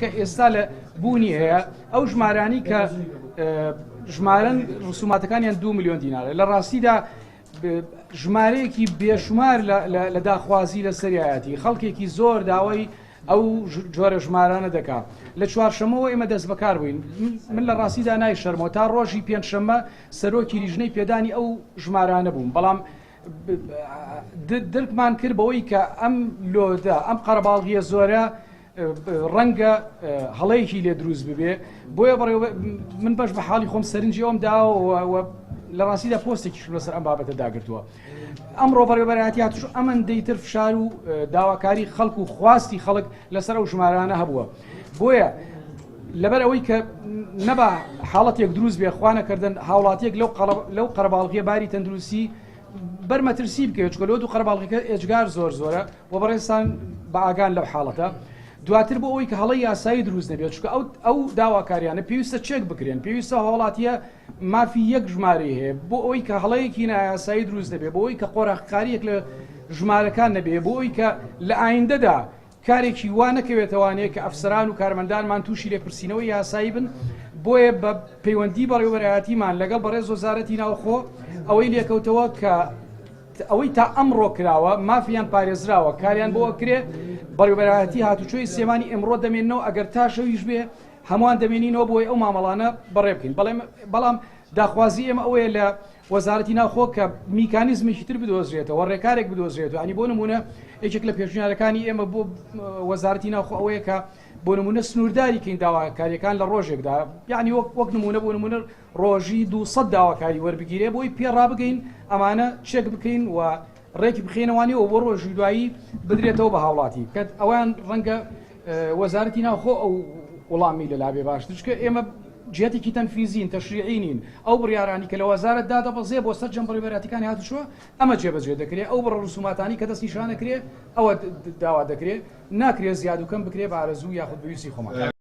کە ئێستا لە بوونی هەیە ئەو ژمارانی کە ژمارن ڕسوماتەکانیان 2 ملیۆن دینارە لە ڕاستیدا ژمارەیەکی بێشمار لە داخوازی لە سەریایەتی خەڵکێکی زۆر داوای ئەو جۆرە ژمارانە دەکات لە چوارشەمەوە ئێمە دەست بەکار بووین من لە ڕاستیدا نای شەرمەوە تا ڕۆژی پێنجشەممە سەرۆکی لیژنەی پێدانی ئەو ژمارانە بووم بەڵام درکمان کرد بەوەی کە ئەم لۆدا ئەم قەرەباڵغیە زۆرە ڕەنگە هەڵەیەکی لێ دروست ببێ بۆیە من بەش بە حاڵی خۆم سەرنجی ئەوم داوە لە ڕاستیدا پۆستێکی لەسەر ئەم بابەتە داگرتووە ئەمڕۆ بەڕێوەبەرایەتی هاتووش ئەمەندەی تر فشار و داواکاری خەڵک و خواستی خەڵک لەسەر ئەو ژمارانە هەبووە بۆیە لەبەر ئەوەی کە نەبا حاڵەتێک دروست بێ خوا نەکردن هاوڵاتیەک لەو قەرەباڵغیە باری تەندروستی بەرمەترسی بکەوێت چکە لۆ دوو قەرەباڵغیەکە ئێجگار زۆرە و بەڕێستان بە ئاگان لەو حاڵەتە دواتر بۆ ئەوەی کە هەڵی یاسایی دروست نەبێت چکە ئەو داواکاریانە پێویستە چێک بکرێن پێویستە هاوڵاتیە مافی یەک ژمارە هەیە بۆ ئەوەی کە هەڵەیەکی نایاسایی دروست دەبێت بۆ ئەوەی کە قۆڕاقکاریەک لە ژمارەکان نەبێت بۆ ئەوەی کە لە ئایندەدا کارێکی وا نەکەوێتەوانەیە کە ئەفسەران و کارمەندانمان تووشی لێپرسینەوەی یاسایی بن بۆیە بە پەیوەندی بەڕێوەبەرایەتیمان لەگەڵ بەڕێز وەزارەتی ناوخۆ ئەوەی لێکەوتەوە کە ئەوەی تا ئەمڕۆ کراوە مافیان پارێزراوە کاریان بۆ کرێ بەڕێوەبەرایەتی هاتوچۆی سێمانی ئەمڕۆ دەمێنەوە ئەگەر تا شەویش بێ هەمووان دەمێنینەوە بۆی ئەو مامەڵانە بەڕێ بکەین بەڵام داخوازی ئێمە ئەوەیە لە وەزارەتی ناوخۆ کە میکانیزمێکی تر بدۆزرێتەوە ڕێکارێک بدۆزرێتەوە ئەنی بۆ نمونە یەکێک لە پێشنیارەکانی ئێمە بۆ وەزارەتی ناوخۆ ئەوەیە کە بۆ نمونە سنوورداریکەین داواکاریەکان لە ڕۆژێکدا یعنی وەک نمونە بۆ نمونە ڕۆژی 200 داواکاری وەربگیرێ بۆی پێڕابگەین ئەمانە چێک بکەین و ڕێکی بخێنەوانیەوە بۆ ڕۆژی دوایی بدرێتەوە بە هاوڵاتی کە ئەویان ڕەنگە وەزارەتی ناوخۆ ئەو وەڵامی لە لابێ باشتر چکە ئێمە جهتێکی تەنفیزین تەشریعینین ئەو بڕیارانی کە لە وەزارەت دادەبەزێ بۆ سەر جەم بەڕێوەبەرایەتیەکانی هاتووە ئەمە جێبەجێ دەکرێت ئەو بڕە ڕسوماتانی کە دەست نیشان دەکرێت ئەوە داوا دەکرێت ناکرێت زیاد و کەم بکرێت بە ئارەزوو یاخود بەویستی خۆمان